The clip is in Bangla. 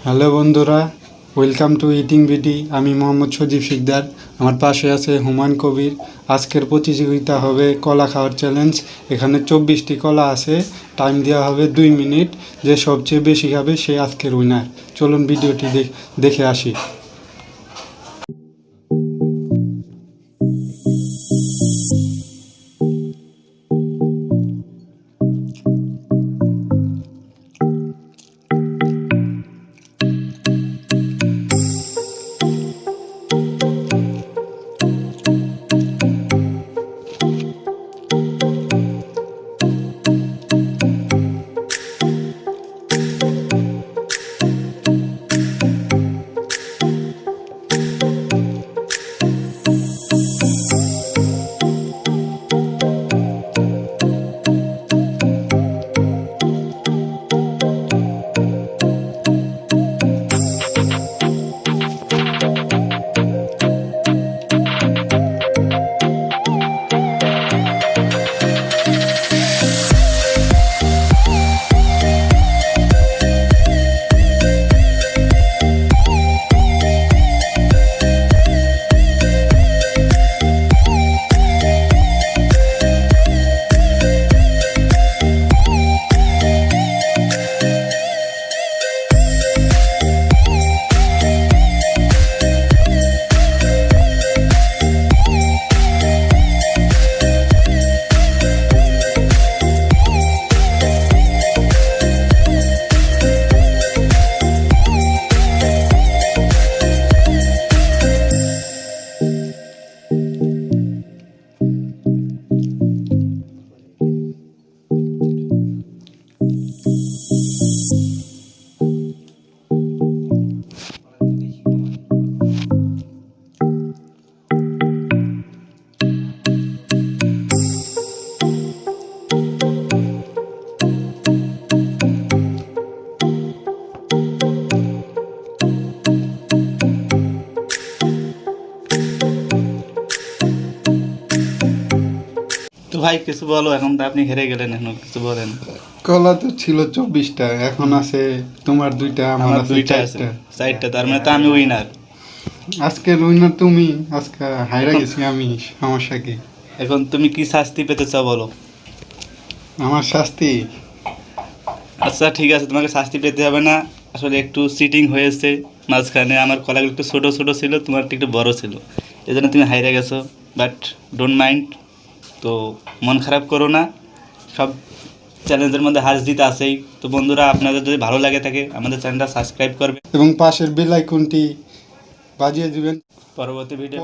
হ্যালো বন্ধুরা, ওয়েলকাম টু ইটিং বিডি। আমি মোহাম্মদ সজীব শিকদার। আমার পাশে আছে হুমায়ুন কবির। আজকের প্রতিযোগিতা হবে কলা খাওয়ার চ্যালেঞ্জ। এখানে 24টি কলা আছে, টাইম দেওয়া হবে 2 মিনিট। যে সবচেয়ে বেশি খাবে সে আজকের উইনার। চলুন ভিডিওটি দেখে আসি। তো ভাই কিছু বলো, এখন তো আপনি হেরে গেলেন, এখন কিছু বলেন। কলা তো ছিল 24টা, এখন আছে তোমার 2টা, আমার 2টা আছে, 4টা, তার মানে তো আমি উইনার। আজকের উইনার তুমি। আজকে হাইরা গেছি আমি, সমস্যা কি? এখন তুমি কি শাস্তি পেতে চাও বলো। আমার শাস্তি? আচ্ছা ঠিক আছে, তোমাকে শাস্তি পেতে হবে না। আসলে একটু চিটিং হয়েছে মাঝখানে, আমার কলাগুলো একটু ছোটো ছোটো ছিল, তোমারটা একটু বড় ছিল, এই জন্য তুমি হাইরে গেছো। বাট ডোন্ট মাইন্ড, তো মন খারাপ করো না। সব চ্যালেঞ্জের মধ্যে হার জিত আছেই। তো বন্ধুরা, আপনাদের যদি ভালো লাগে থাকে আমাদের চ্যানেলটা সাবস্ক্রাইব করবে এবং পাশের বেল আইকনটি বাজিয়ে দিবেন পরবর্তী ভিডিও।